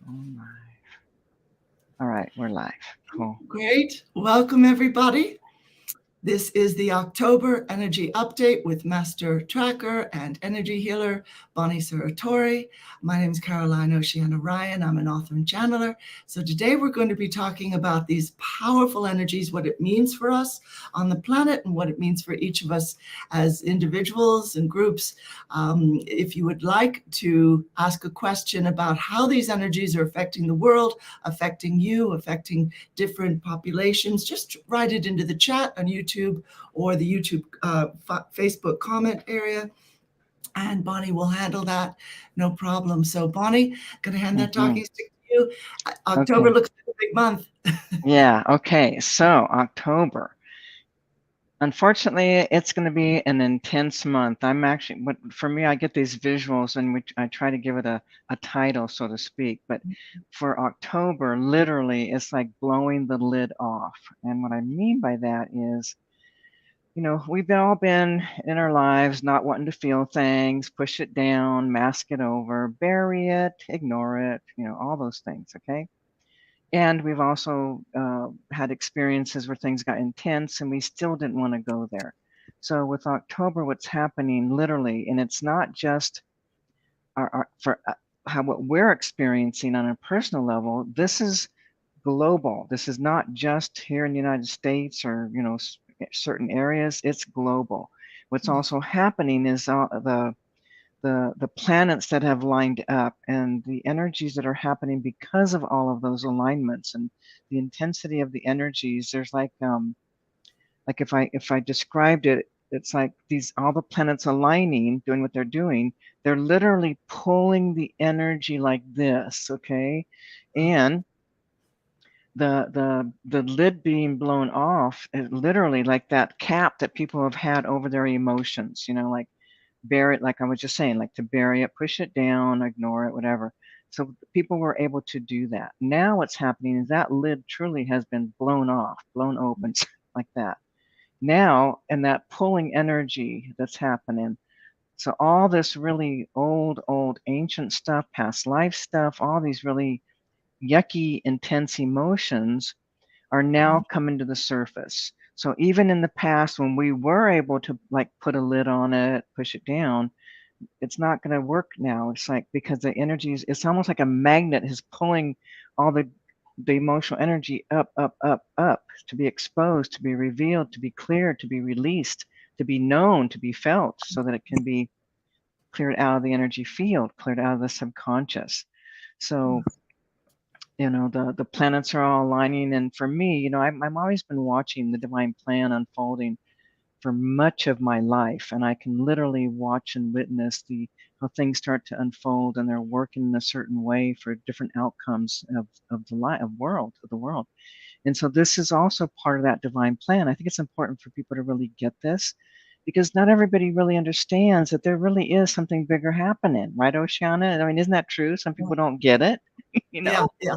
Live. All right, we're live. Cool. Great. Welcome, everybody. This is the October Energy Update with Master Tracker and Energy Healer, Bonnie Serratore. My name is Caroline Oceana Ryan. I'm an author and channeler. So today we're going to be talking about these powerful energies, what it means for us on the planet and what it means for each of us as individuals and groups. If you would like to ask a question about how these energies are affecting the world, affecting you, affecting different populations, just write it into the chat on YouTube or the YouTube Facebook comment area, and Bonnie will handle that, no problem. So Bonnie, gonna hand that talking stick to you. October looks like a big month. Yeah, okay, so October. Unfortunately, it's going to be an intense month. I'm actually, but for me, I get these visuals and I try to give it a title, so to speak. But for October, literally, it's like blowing the lid off. And what I mean by that is, you know, we've all been in our lives not wanting to feel things, push it down, mask it over, bury it, ignore it, you know, all those things, okay? And we've also had experiences where things got intense and we still didn't want to go there. So with October, what's happening literally, and it's not just what we're experiencing on a personal level, this is global. This is not just here in the United States or, you know, certain areas, it's global. What's also happening is the planets that have lined up and the energies that are happening because of all of those alignments and the intensity of the energies. There's like if I described it, it's like all the planets aligning, doing what they're doing. They're literally pulling the energy like this, okay? And the lid being blown off is literally like that cap that people have had over their emotions, you know, like bury it, like I was just saying, like to bury it, push it down, ignore it, whatever. So people were able to do that. Now what's happening is that lid truly has been blown off, blown open like that. Now, and that pulling energy that's happening. So all this really old, ancient stuff, past life stuff, all these really yucky, intense emotions are now coming to the surface. So even in the past, when we were able to like put a lid on it, push it down, it's not going to work now. It's like because the energies, it's almost like a magnet is pulling all the emotional energy up, to be exposed, to be revealed, to be cleared, to be released, to be known, to be felt, so that it can be cleared out of the energy field, cleared out of the subconscious. So you know, the planets are all aligning. And for me, you know, I've always been watching the divine plan unfolding for much of my life. And I can literally watch and witness how things start to unfold and they're working in a certain way for different outcomes of the world. And so this is also part of that divine plan. I think it's important for people to really get this because not everybody really understands that there really is something bigger happening, right, Oceana? I mean, isn't that true? Some people don't get it, you know? Yeah.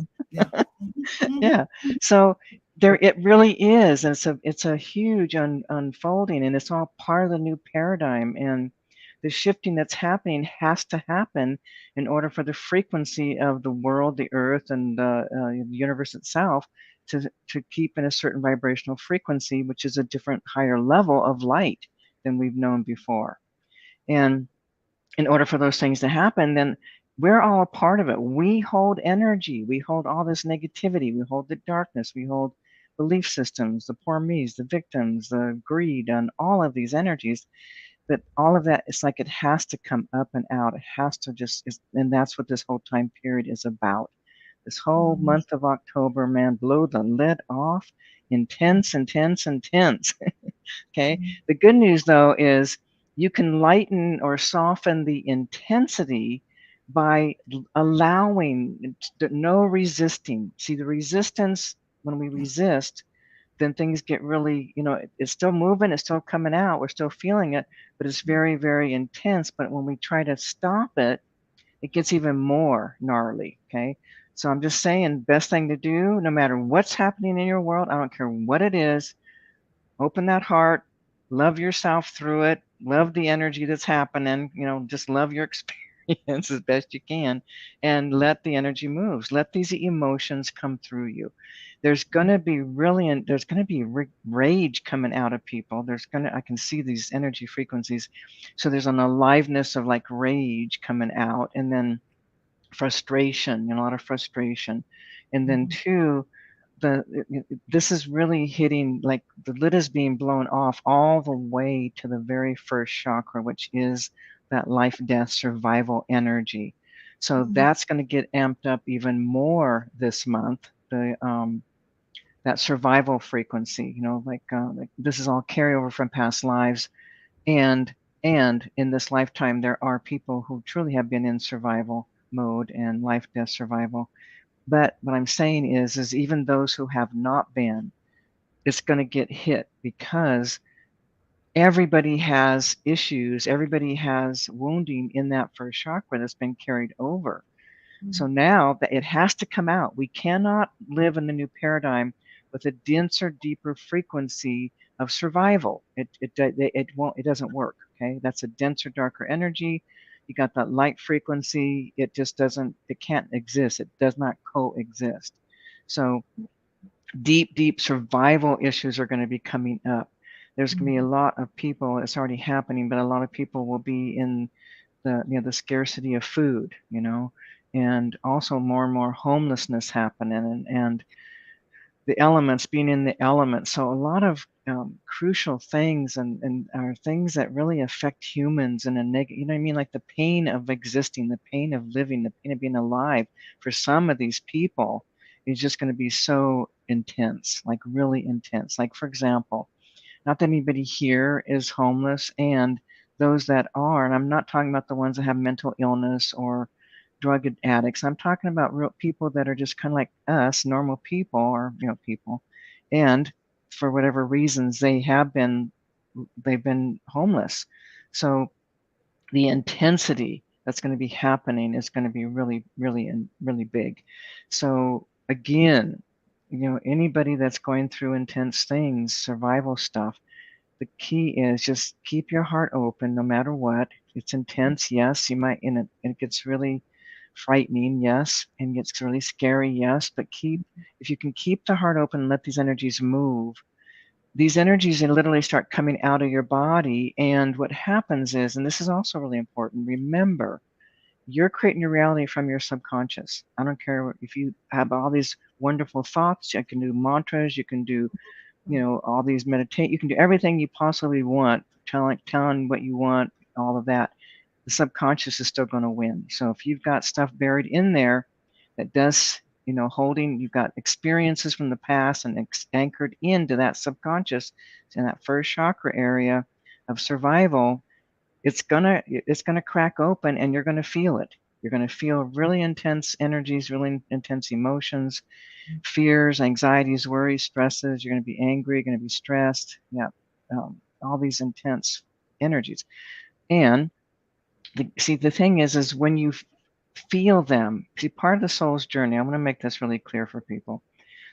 Yeah. So there, it really is, and it's a huge unfolding, and it's all part of the new paradigm. And the shifting that's happening has to happen in order for the frequency of the world, the earth, and the universe itself to keep in a certain vibrational frequency, which is a different, higher level of light than we've known before. And in order for those things to happen, then we're all a part of it. We hold energy. We hold all this negativity. We hold the darkness. We hold belief systems, the poor me's, the victims, the greed, and all of these energies. But all of that, it's like it has to come up and out. It has to and that's what this whole time period is about. This whole month of October, man, blow the lid off. Intense, intense, intense. Okay. The good news, though, is you can lighten or soften the intensity by allowing no resisting. See, the resistance, when we resist, then things get really, you know, it's still moving, it's still coming out, we're still feeling it, but it's very, very intense. But when we try to stop it, it gets even more gnarly, okay? So I'm just saying, best thing to do, no matter what's happening in your world, I don't care what it is, open that heart, love yourself through it, love the energy that's happening, you know, just love your experience. experience as best you can, and let the energy move. Let these emotions come through you. There's going to be there's going to be rage coming out of people. I can see these energy frequencies. So there's an aliveness of like rage coming out, and then frustration, a lot of frustration. And then two, this is really hitting, like the lid is being blown off all the way to the very first chakra, which is that life, death, survival energy. So that's going to get amped up even more this month. That survival frequency, like this is all carryover from past lives, and in this lifetime there are people who truly have been in survival mode and life, death, survival. But what I'm saying is even those who have not been, it's going to get hit because everybody has issues, everybody has wounding in that first chakra that's been carried over. So now that it has to come out, we cannot live in the new paradigm with a denser, deeper frequency of survival. It won't. It doesn't work. Okay, that's a denser, darker energy. You got that light frequency. It just doesn't. It can't exist. It does not coexist. So deep, deep survival issues are going to be coming up. There's going to be a lot of people. It's already happening, but a lot of people will be in the scarcity of food, and also more and more homelessness happening, and the elements being in the elements. So a lot of crucial things and are things that really affect humans in a negative, you know what I mean? Like the pain of existing, the pain of living, the pain of being alive for some of these people is just going to be so intense, like really intense. Like, for example, not that anybody here is homeless, and those that are, and I'm not talking about the ones that have mental illness or drug addicts. I'm talking about real people that are just kind of like us, normal people, or people, and for whatever reasons they've been homeless. So the intensity that's going to be happening is going to be really, really, and really big. So again, anybody that's going through intense things, survival stuff, the key is just keep your heart open no matter what. It's intense, yes. You might, and it gets really frightening, yes, and gets really scary, yes. But if you can keep the heart open and let these energies move, these energies literally start coming out of your body. And what happens is, and this is also really important, remember, you're creating your reality from your subconscious. I don't care if you have all these wonderful thoughts. You can do mantras. You can do all these meditate. You can do everything you possibly want, telling what you want, all of that. The subconscious is still going to win. So if you've got stuff buried in there that does, you've got experiences from the past and anchored into that subconscious in that first chakra area of survival, it's gonna crack open, and you're gonna feel it. You're gonna feel really intense energies, really intense emotions, fears, anxieties, worries, stresses. You're going to be angry, you're going to be stressed. Yeah, all these intense energies. And the thing is when you feel them, see, part of the soul's journey, I want to make this really clear for people.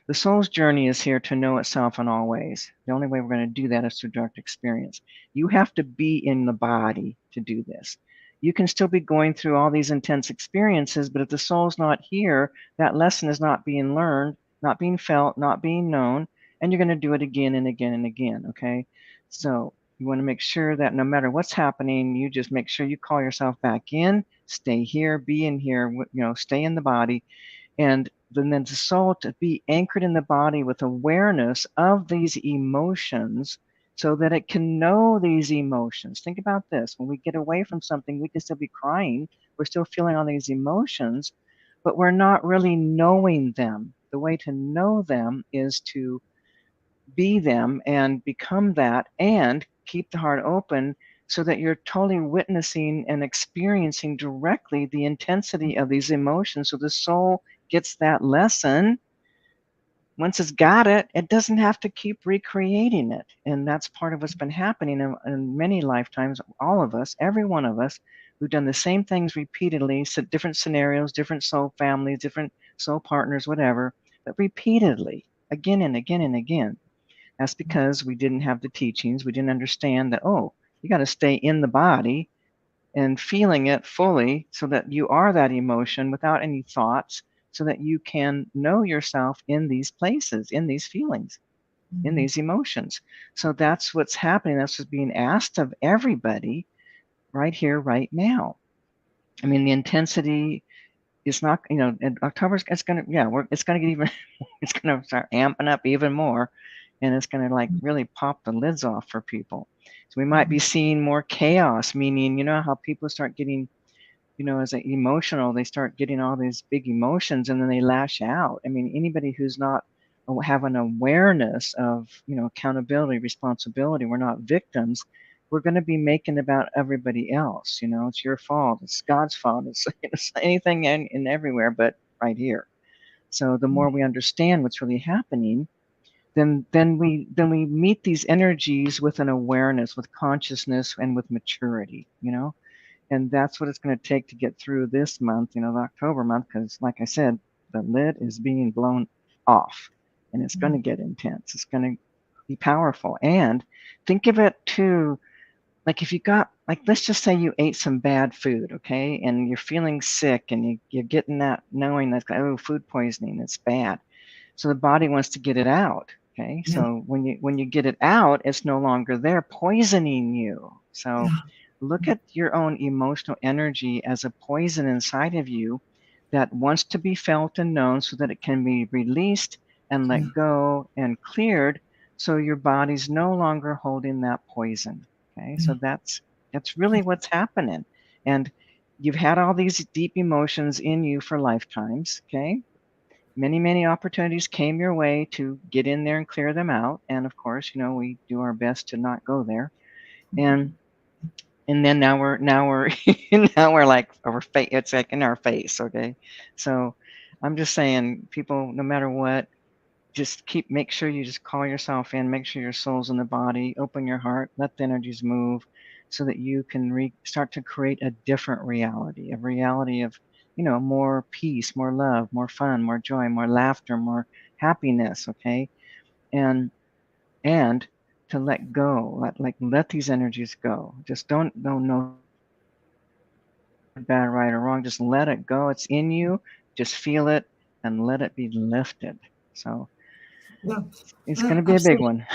The soul's journey is here to know itself in all ways. The only way we're going to do that is through direct experience. You have to be in the body to do this. You can still be going through all these intense experiences, but if the soul's not here, that lesson is not being learned, not being felt, not being known, and you're going to do it again and again and again, okay? So you want to make sure that no matter what's happening, you just make sure you call yourself back in, stay here, be in here, stay in the body, and then the soul to be anchored in the body with awareness of these emotions so that it can know these emotions. Think about this. When we get away from something, we can still be crying. We're still feeling all these emotions, but we're not really knowing them. The way to know them is to be them and become that, and keep the heart open so that you're totally witnessing and experiencing directly the intensity of these emotions. So the soul gets that lesson. Once it's got it, it doesn't have to keep recreating it. And that's part of what's been happening in many lifetimes. All of us, every one of us, we've done the same things repeatedly, different scenarios, different soul families, different soul partners, whatever, but repeatedly, again and again and again. That's because we didn't have the teachings. We didn't understand that, oh, you got to stay in the body and feeling it fully so that you are that emotion without any thoughts, so that you can know yourself in these places, in these feelings, in Mhm. these emotions. So that's what's happening. That's what's being asked of everybody right here, right now. I mean, the intensity is not, in October, it's going to, yeah, it's going to get even, it's going to start amping up even more. And it's going to like really pop the lids off for people. So we might be seeing more chaos, meaning, how people start getting, as an emotional, they start getting all these big emotions and then they lash out. I mean, anybody who's not have an awareness of, accountability, responsibility, we're not victims. We're going to be making about everybody else. It's your fault. It's God's fault. It's anything and everywhere, but right here. So the more we understand what's really happening, then we meet these energies with an awareness, with consciousness, and with maturity. And that's what it's going to take to get through this month, the October month, because like I said, the lid is being blown off and it's going to get intense. It's going to be powerful. And think of it too, like if you got, like, let's just say you ate some bad food, okay, and you're feeling sick and you're getting that knowing that, oh, food poisoning, it's bad. So the body wants to get it out. Okay. Yeah, So when you get it out, it's no longer there poisoning you. So yeah, look at your own emotional energy as a poison inside of you that wants to be felt and known so that it can be released and yeah, let go and cleared so your body's no longer holding that poison. Okay. yeah. So that's really what's happening. And you've had all these deep emotions in you for lifetimes. Okay. Many, many opportunities came your way to get in there and clear them out. And of course, we do our best to not go there. And then now we're now we're like our face. It's like in our face. Okay, so I'm just saying, people, no matter what, just make sure you just call yourself in. Make sure your soul's in the body. Open your heart. Let the energies move, so that you can start to create a different reality, a reality of more peace, more love, more fun, more joy, more laughter, more happiness. Okay, and and to let go, let these energies go. Just don't know good, bad, right, or wrong. Just let it go. It's in you. Just feel it and let it be lifted. So Yeah. it's going to be a big Absolutely. one.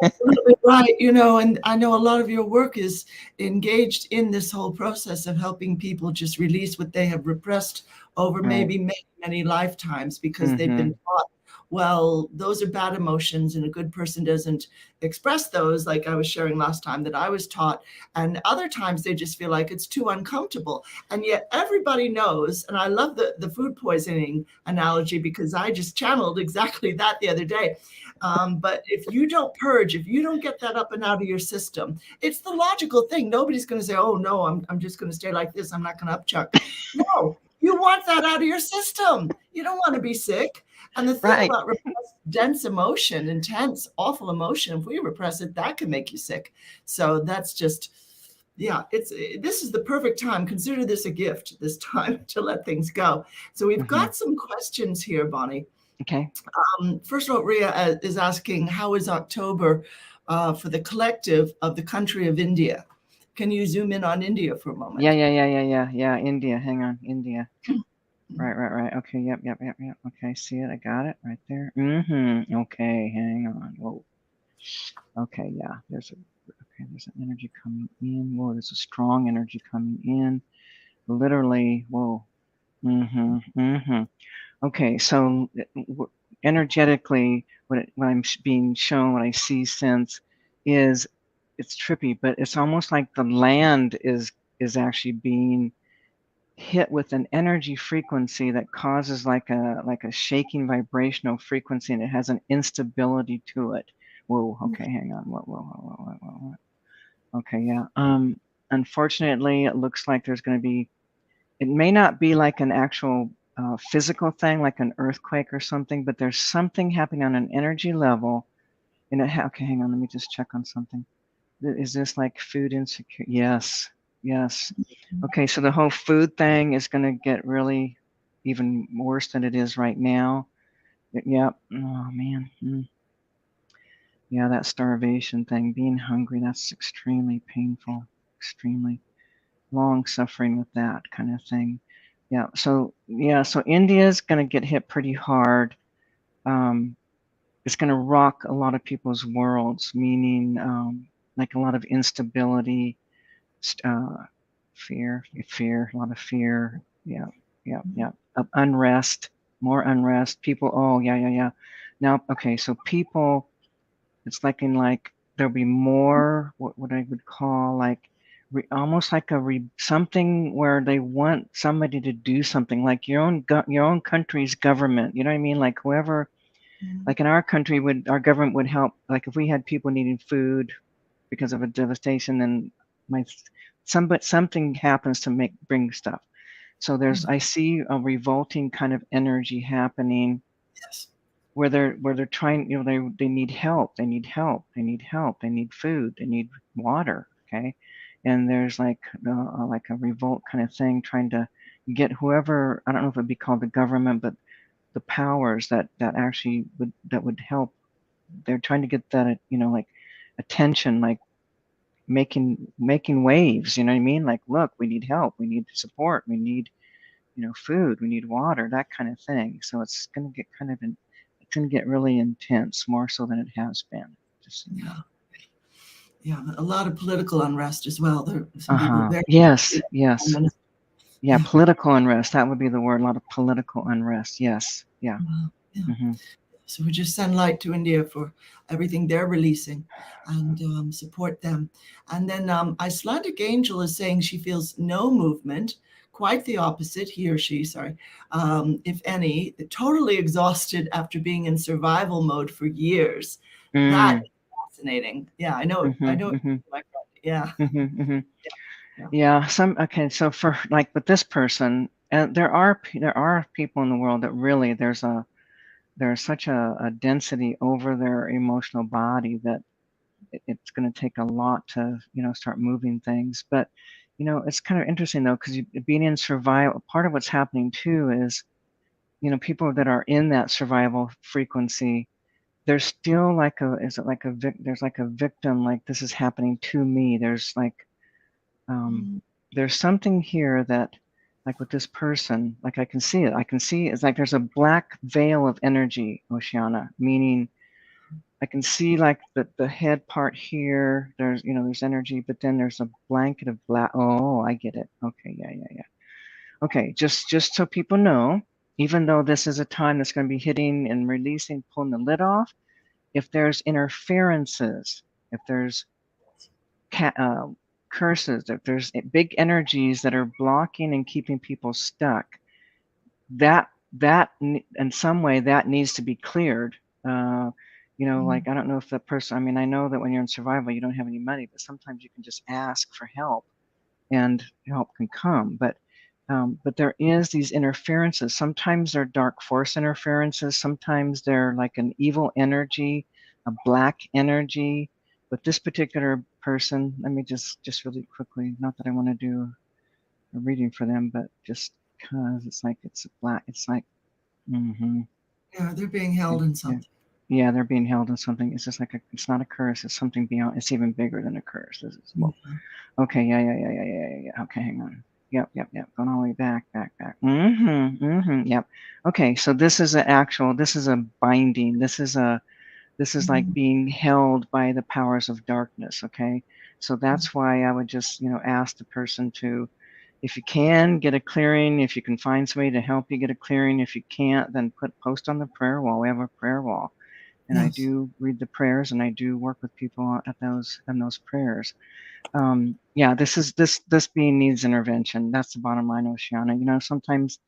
Absolutely right. And I know a lot of your work is engaged in this whole process of helping people just release what they have repressed over Right. maybe many, many lifetimes because they've Mm-hmm. been taught, well, those are bad emotions and a good person doesn't express those, like I was sharing last time that I was taught. And other times they just feel like it's too uncomfortable. And yet everybody knows, and I love the food poisoning analogy because I just channeled exactly that the other day. But if you don't purge, if you don't get that up and out of your system, it's the logical thing. Nobody's going to say, oh, no, I'm just going to stay like this. I'm not going to upchuck. No, you want that out of your system. You don't want to be sick. And the thing Right. about repressed, dense emotion, intense, awful emotion, if we repress it, that can make you sick. So that's just, yeah, this is the perfect time. Consider this a gift, this time to let things go. So we've Mm-hmm. got some questions here, Bonnie. Okay. First of all, Ria is asking, how is October for the collective of the country of India? Can you zoom in on India for a Yeah, moment? yeah, yeah, yeah, yeah, yeah. India. Hang on. India. Right, right, right. Okay. Yep, yep, yep, yep. Okay. See it. I got it right there. Mm-hmm. Okay. Hang on. Whoa. Okay. Yeah. There's an energy coming in. Whoa. There's a strong energy coming in. Literally. Whoa. Mm-hmm. Mm-hmm. Okay, so energetically, what I'm being shown, what I see, sense, is it's trippy, but it's almost like the land is actually being hit with an energy frequency that causes like a shaking vibrational frequency, and it has an instability to it. Whoa, okay, hang on. Whoa. Okay, yeah. Unfortunately, it looks like there's going to be, it may not be like an actual physical thing, like an earthquake or something, but there's something happening on an energy level. And okay, hang on, let me just check on something. Is this like food insecure? Yes, yes. Okay, so the whole food thing is going to get really even worse than it is right now. Yep. Oh man. Yeah, that starvation thing, being hungry, that's extremely painful. Extremely. long suffering with that kind of thing. So India's going to get hit pretty hard. Um, it's going to rock a lot of people's worlds, meaning like a lot of instability, uh, fear, a lot of fear. Unrest, more unrest. People. Oh, yeah. Now, okay, so people. It's like in like there'll be more what I would call like almost like something where they want somebody to do something like your own country's government. You know what I mean? Like whoever, like in our country, would our government would help. Like if we had people needing food because of a devastation, then my something happens to bring stuff. So I see a revolting kind of energy happening Yes. where they're trying, they need help, they need food, they need water. Okay. And there's like a revolt kind of thing trying to get whoever, I don't know if it'd be called the government, but the powers that actually would help. They're trying to get that, like attention, like making waves, you know what I mean? Like, look, we need help, we need support, we need, food, we need water, that kind of thing. So it's going to get it's going to get really intense, more so than it has been. Just so you know. Yeah, a lot of political unrest as well. There are some people Uh-huh. very Yes, Prime yes. Minister. Yeah, Yeah. political unrest. That would be the word. A lot of political unrest. Yes. Yeah. Yeah. Hmm. So we just send light to India for everything they're releasing and support them. And then Icelandic Angel is saying she feels no movement, quite the opposite, he or she, sorry, if any, totally exhausted after being in survival mode for years. That Mm. is fascinating. Yeah, I know. Hmm. I know. Hmm. My friend. Yeah. Hmm. Hmm. Yeah. Yeah. Okay. So for like with this person, and there are people in the world that really there's such a density over their emotional body that it's going to take a lot to start moving things. But it's kind of interesting though, because being in survival, part of what's happening too is people that are in that survival frequency, there's still like a is it like a there's like a victim, like this is happening to me. Um Mm, there's something here that, like with this person, like I can see it, it's like there's a black veil of energy, Oceana, meaning I can see like the head part here. There's energy, but then there's a blanket of black. Oh, I get it. Okay, yeah. Okay, just so people know, even though this is a time that's going to be hitting and releasing, pulling the lid off, if there's interferences, if there's curses, if there's big energies that are blocking and keeping people stuck, that in some way that needs to be cleared. Uh, mm, like I don't know if the person. I mean, I know that when you're in survival, you don't have any money, but sometimes you can just ask for help, and help can come. But there is these interferences. Sometimes they're dark force interferences. Sometimes they're like an evil energy, a black energy. But this particular person, let me just really quickly. Not that I want to do a reading for them, but just because it's like it's a black. It's like. Mm-hmm. yeah, they're being held in Yeah. something. Yeah, they're being held in something. It's just like it's not a curse. It's something beyond. It's even bigger than a curse. This is well. Yeah. Okay. Yeah. Okay, hang on. Yep. Going all the way back. Mm-hmm. Yep. Okay. So this is this is a binding. This is like Mm, being held by the powers of darkness. Okay. So that's why I would just, ask the person to, if you can, get a clearing. If you can find somebody to help you get a clearing. If you can't, then post on the prayer wall. We have a prayer wall, and I yes. do read the prayers, and I do work with people at those prayers. Yeah, this being needs intervention. That's the bottom line, Oceana. Sometimes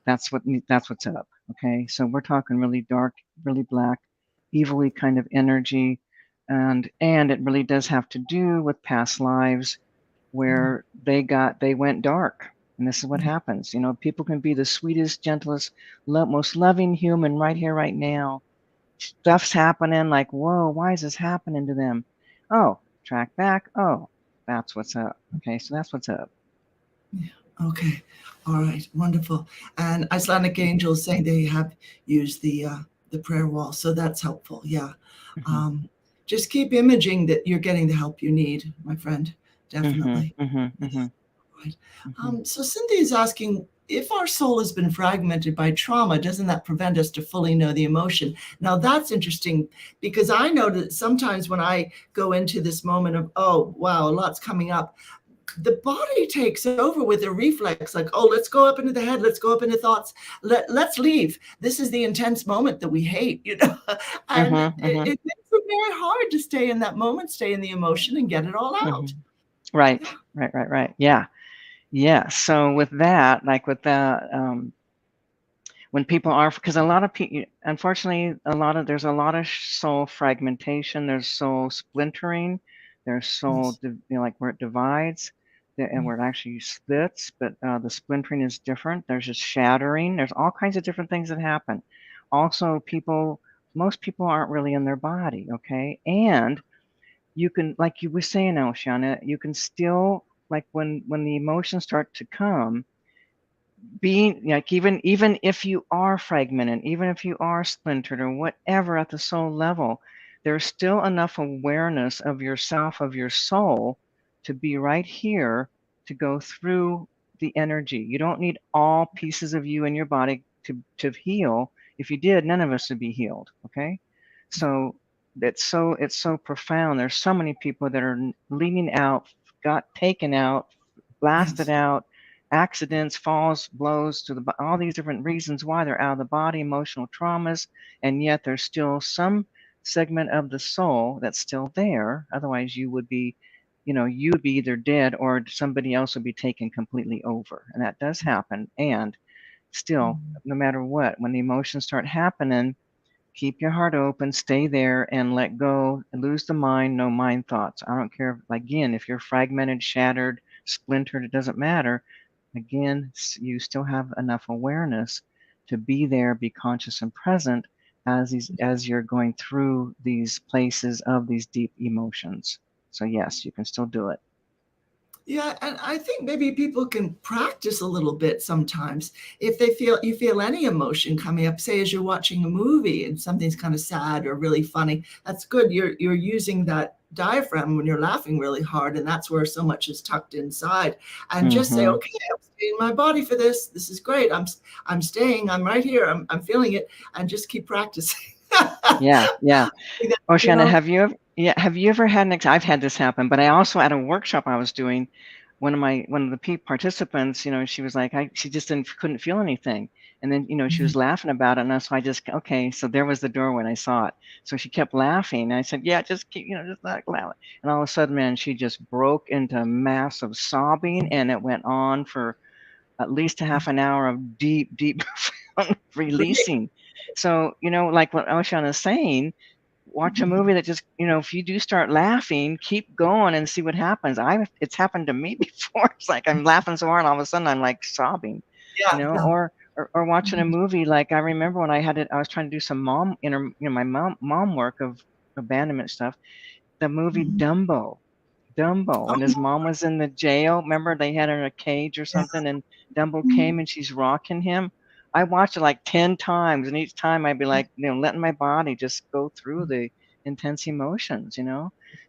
that's what's up. Okay, so we're talking really dark, really black, evilly kind of energy, and it really does have to do with past lives Mm, where they went dark. And this is what happens. People can be the sweetest, gentlest, most loving human right here, right now. Stuff's happening, like, whoa, why is this happening to them? Oh, track back. Oh, that's what's up. Okay, so that's what's up. yeah. Okay. All right. Wonderful. And Icelandic Angels saying they have used the prayer wall, so that's helpful. Yeah. Hmm. Um, just keep imaging that you're getting the help you need, my friend. Hmm. Definitely. Hmm. Hmm. Yes. Right. Hmm. So Cynthia is asking, if our soul has been fragmented by trauma, doesn't that prevent us to fully know the emotion? Now that's interesting, because I know that sometimes when I go into this moment of, oh, wow, a lot's coming up, the body takes over with a reflex, like, oh, let's go up into the head, let's go up into thoughts, let's leave. This is the intense moment that we hate, and Hmm. it Hmm. makes it very hard to stay in that moment, stay in the emotion, and get it all Hmm. out. Right, Yeah. right. Yeah. Yeah. So with that, like with that, when people are, because a lot of people, unfortunately, there's a lot of soul fragmentation, there's soul splintering, there's soul, Yes. like where it divides, and where it actually splits, but the splintering is different. There's just shattering. There's all kinds of different things that happen. Also, most people aren't really in their body, okay? And you can, like you were saying, Oceana, you can still, like when the emotions start to come, being like, even if you are fragmented, even if you are splintered or whatever at the soul level, there's still enough awareness of yourself, of your soul, to be right here to go through the energy. You don't need all pieces of you in your body to heal. If you did, none of us would be healed. Okay. So it's so profound. There's so many people that are leaning out, got taken out, blasted Yes. out, accidents, falls, blows to all these different reasons why they're out of the body, emotional traumas, and yet there's still some segment of the soul that's still there. Otherwise, you would be either dead or somebody else would be taken completely over, and that does happen. And still, no matter what, when the emotions start happening, keep your heart open, stay there, and let go. Lose the mind, no mind thoughts. I don't care, again, if you're fragmented, shattered, splintered, it doesn't matter. Again, you still have enough awareness to be there, be conscious and present as you're going through these places of these deep emotions. So yes, you can still do it. Yeah, and I think maybe people can practice a little bit sometimes. If they feel you feel any emotion coming up, say as you're watching a movie and something's kind of sad or really funny, that's good. You're using that diaphragm when you're laughing really hard, and that's where so much is tucked inside. And just say, Hmm. okay, I'm staying in my body for this. This is great. I'm staying. I'm right here. I'm feeling it, and just keep practicing. Yeah, yeah. you Oceana, know. have you ever had I've had this happen, but I also at a workshop I was doing, one of the participants, she was like, she just couldn't feel anything. And then, she was laughing about it. And so I just, okay, so there was the door when I saw it. So she kept laughing. And I said, yeah, just keep, just like loud. And all of a sudden, man, she just broke into massive sobbing, and it went on for at least a half an hour of deep, deep releasing. So, like what Oceana is saying, watch a movie that just, if you do start laughing, keep going and see what happens. It's happened to me before. It's like I'm laughing so hard, all of a sudden I'm like sobbing, Yeah, yeah. or watching a movie. Like I remember when I was trying to do some my mom work of abandonment stuff. The movie Mhm. Dumbo, when his Oh, mom was in the jail. Remember they had her in a cage or yeah. something, and Dumbo Mhm. came and she's rocking him. I watched it like 10 times, and each time I'd be like, letting my body just go through the intense emotions.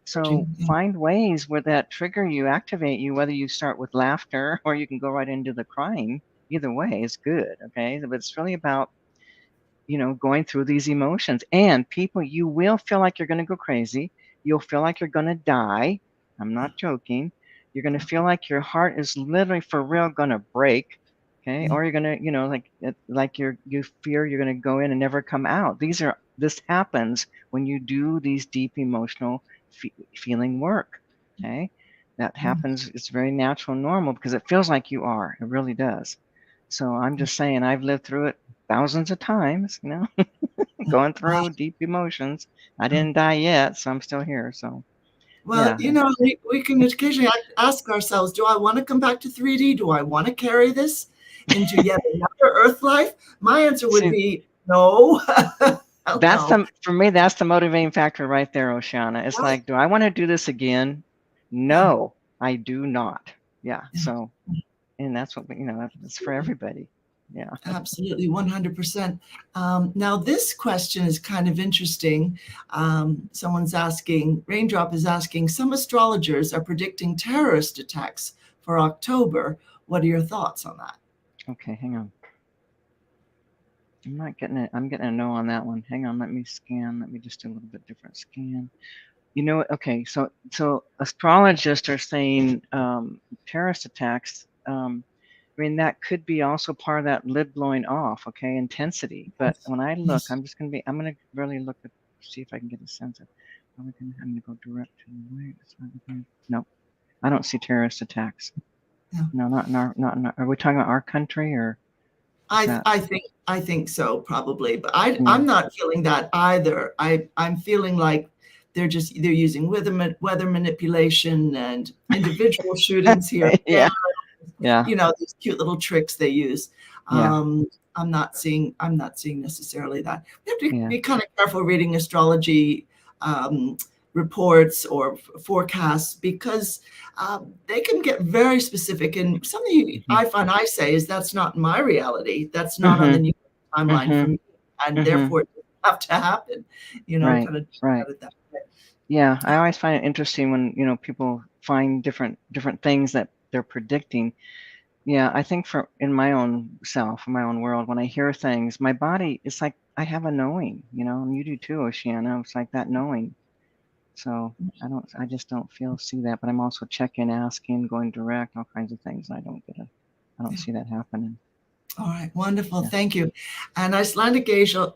So Yeah. find ways where that trigger you, activate you, whether you start with laughter or you can go right into the crying. Either way is good, okay? But it's really about going through these emotions. And people, you will feel like you're going to go crazy. You'll feel like you're going to die. I'm not joking. You're going to feel like your heart is literally for real going to break. Okay. Yeah. Or you're going to, like you fear you're going to go in and never come out. This happens when you do these deep emotional feeling work. Okay. That happens. It's very natural and normal because it feels like you are. It really does. So I'm just saying, I've lived through it thousands of times, going Wow. through deep emotions. I didn't die yet, so I'm still here. So Well, yeah. we can occasionally ask ourselves, do I want to come back to 3D? Do I want to carry this into yet another Earth life? My answer would See, be no. Hell no. for me, that's the motivating factor right there, Oceana. It's Right. like, do I want to do this again? Yeah. No, I do not. Yeah. Yeah. So, and that's what that's for Absolutely. everybody. Yeah. Absolutely, 100%. Now, this question is kind of interesting. Someone's asking, Raindrop is asking, some astrologers are predicting terrorist attacks for for October. What are your thoughts on that? Okay, hang on. I'm not getting it. I'm getting a no on that one. Hang on, let me scan. Let me just do a little bit different scan. You know, okay, so astrologists are saying terrorist attacks. I mean, that could be also part of that lid blowing off, okay, intensity. But when I look, Yes. I'm gonna really look at, see if I can get a sense of. I'm gonna go direct to the right. No, I don't see terrorist attacks. Yeah. No, not in our. Are we talking about our country or is that? I think so, probably, but Yeah. I'm not feeling that either. I'm feeling like they're using weather manipulation and individual shootings here and there. Yeah. Yeah. You know, these cute little tricks they use. Yeah. I'm not seeing necessarily that. We have to Yeah. be kind of careful reading astrology um, reports or forecasts because they can get very specific. And something Mhm. I find I say is that's not my reality. That's not on the Mhm. new timeline for Mhm. me, and Mhm. therefore it doesn't have to happen. You know, Right. kind of Right. at it that way. Yeah. I always find it interesting when, people find different things that they're predicting. Yeah, I think for in my own self, in my own world, when I hear things, my body, it's like I have a knowing, and you do too, Oceana. It's like that knowing. So I just don't see that, but I'm also checking, asking, going direct, all kinds of things. And I don't Yeah. see that happening. All right, wonderful. Yeah. Thank you. And Icelandic Angel,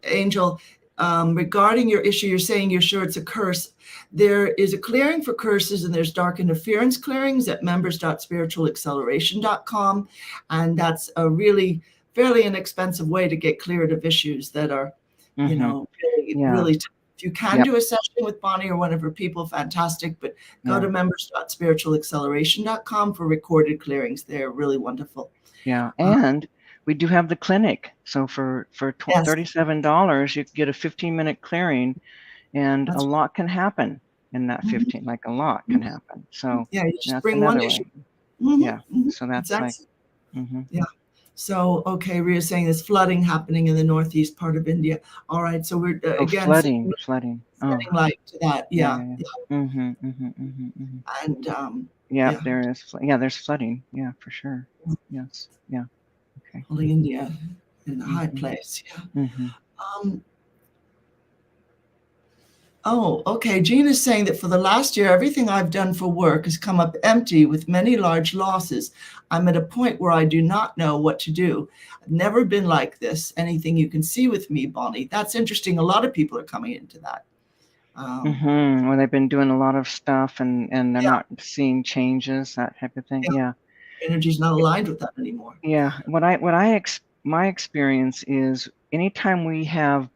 regarding your issue, you're saying you're sure it's a curse. There is a clearing for curses, and there's dark interference clearings at members.spiritualacceleration.com. And that's a really fairly inexpensive way to get cleared of issues that are, Mm-hmm. really, Yeah. really tough. If you can Yep. do a session with Bonnie or one of her people, fantastic. But go Yeah. to members.spiritualacceleration.com for recorded clearings. They're really wonderful. Yeah. And we do have the clinic. So for Yes, $37, you can get a 15-minute clearing, and a that's lot can happen in that right. 15. Like a lot can happen. So Yeah, you just that's bring one another issue. way. Mhm, Yeah. mhm. So that's like, Exactly. mm-hmm. Yeah. So, okay, Ria's saying there's flooding happening in the northeast part of India. All right. So we're Oh, again flooding, flooding. Oh, setting light to that. yeah, Yeah. yeah, Yeah. yeah. Mm-hmm, mm-hmm, mm-hmm, mm-hmm. And Yep, yeah, there is. Yeah, there's flooding. Yeah, for sure. Yes. Yeah. Okay. holding India in a high Mm-hmm, place. Yeah. mm-hmm. Um, Oh, okay. Jean is saying that for the last year, everything I've done for work has come up empty with many large losses. I'm at a point where I do not know what to do. I've never been like this. Anything you can see with me, Bonnie? That's interesting. A lot of people are coming into that. Um, Mm-hmm. Well, they've been doing a lot of stuff, and they're yeah, not seeing changes, that type of thing. yeah. Yeah. Energy's not aligned with that anymore. Yeah. My experience is anytime we have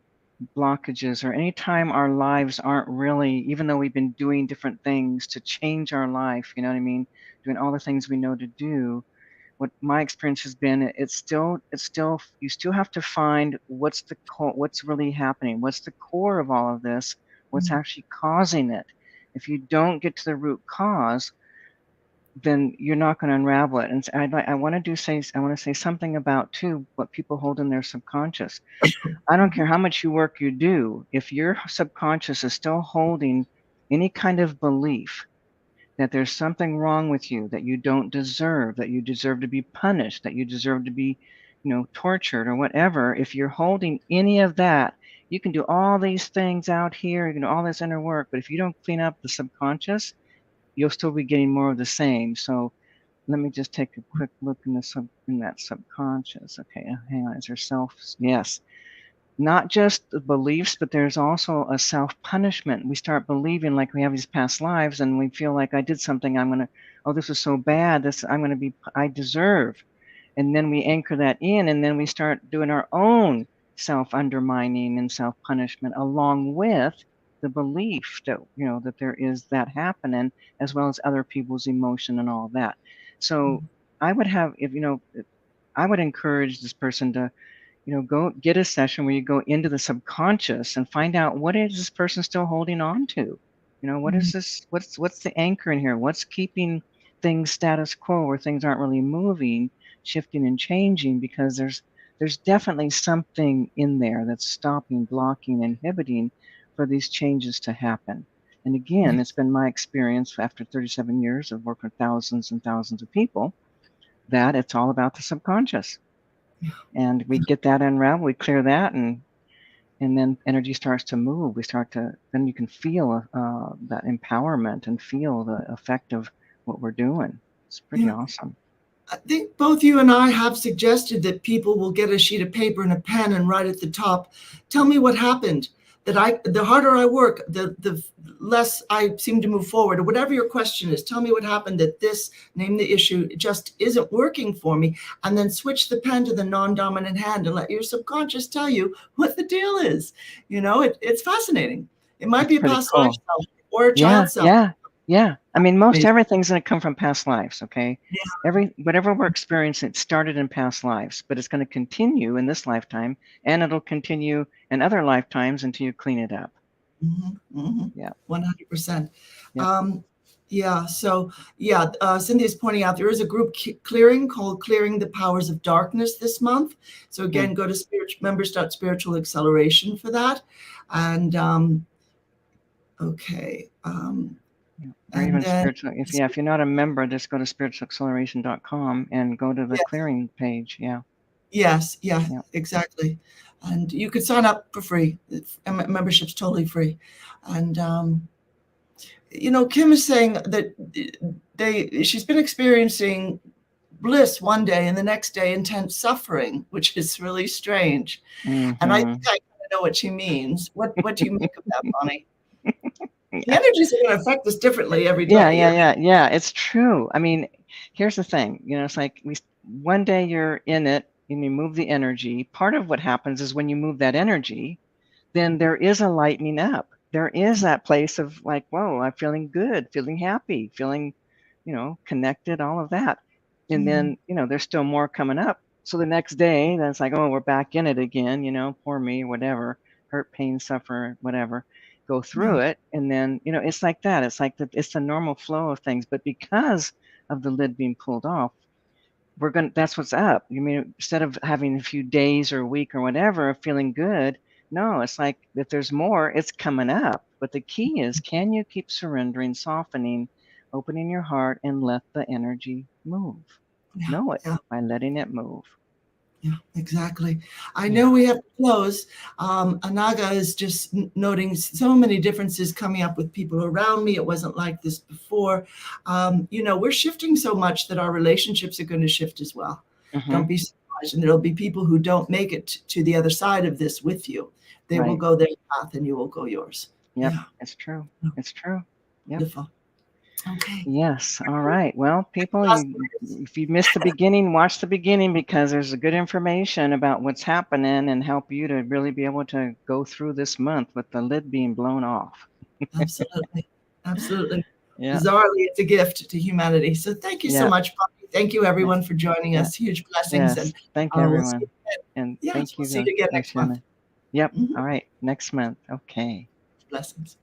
blockages or anytime our lives aren't really, even though we've been doing different things to change our life, you know what I mean? Doing all the things we know to do, what my experience has been, it's still you still have to find what's really happening, what's the core of all of this, what's Mhm. actually causing it. If you don't get to the root cause, then you're not going to unravel it. And I want to say something about too what people hold in their subconscious. I don't care how much you work you do, if your subconscious is still holding any kind of belief that there's something wrong with you, that you don't deserve, that you deserve to be punished, that you deserve to be, tortured or whatever. If you're holding any of that, you can do all these things out here, you can do all this inner work, but if you don't clean up the subconscious, you'll still be getting more of the same. So let me just take a quick look in that subconscious. Okay, hang on. Is there self? Yes, not just the beliefs, but there's also a self punishment. We start believing like we have these past lives, and we feel like I did something. Oh, this is so bad. I deserve. And then we anchor that in, and then we start doing our own self undermining and self punishment along with the belief that, that there is that happening, as well as other people's emotion and all that. So I would have, if, I would encourage this person to, go get a session where you go into the subconscious and find out what is this person still holding on to. What is this? What's the anchor in here? What's keeping things status quo where things aren't really moving, shifting and changing? Because there's definitely something in there that's stopping, blocking, inhibiting for these changes to happen. And again, it's been my experience after 37 years of working with thousands and thousands of people that it's all about the subconscious. And we get that unraveled, we clear that, and then energy starts to move. Then you can feel that empowerment and feel the effect of what we're doing. It's pretty awesome. I think both you and I have suggested that people will get a sheet of paper and a pen and write at the top, tell me what happened. The harder I work, the less I seem to move forward, or whatever your question is. Tell me what happened that this, name the issue, it just isn't working for me. And then switch the pen to the non-dominant hand and let your subconscious tell you what the deal is. It's fascinating. It might be a past life self or a child self. Yeah. I mean, most everything's going to come from past lives, okay? Yeah. Whatever we're experiencing, it started in past lives, but it's going to continue in this lifetime, and it'll continue in other lifetimes until you clean it up. Yeah. 100%. Cynthia's pointing out there is a group clearing called Clearing the Powers of Darkness this month. So again, go to members.spiritual acceleration for that. And okay. Or even spiritual. If you're not a member, just go to spiritualacceleration.com and go to the clearing page. Yes, exactly. And you could sign up for free. Membership's totally free. And Kim is saying that she's been experiencing bliss one day and the next day intense suffering, which is really strange. And I think I kind of know what she means. What do you make of that, Bonnie? The energies are going to affect us differently every day. Yeah. It's true. I mean, here's the thing. It's like one day you're in it and you move the energy. Part of what happens is when you move that energy, then there is a lightening up. There is that place of like, whoa, I'm feeling good, feeling happy, feeling, connected, all of that. And then, there's still more coming up. So the next day, then it's like, oh, we're back in it again, poor me, whatever, hurt, pain, suffer, whatever. Go through it, and then it's like that. It's like it's the normal flow of things. But because of the lid being pulled off, that's what's up. Instead of having a few days or a week or whatever of feeling good, no, it's like if there's more, it's coming up. But the key is, can you keep surrendering, softening, opening your heart, and let the energy move? Know it by letting it move. Yeah, exactly. I know we have to close. Anaga is just noting so many differences coming up with people around me. It wasn't like this before. We're shifting so much that our relationships are going to shift as well. Don't be surprised. And there'll be people who don't make it to the other side of this with you. They will go their path and you will go yours. Yep, it's true. It's true. Yep. Beautiful. Okay. Yes. All right. Well, people, if you missed the beginning, watch the beginning, because there's a good information about what's happening and help you to really be able to go through this month with the lid being blown off. Absolutely. Bizarrely, it's a gift to humanity. So thank you so much, Bobby. Thank you, everyone, for joining us. Huge blessings. And thank you, everyone. And thank you. We'll see you again next month. Yep. All right. Next month. Okay. Blessings.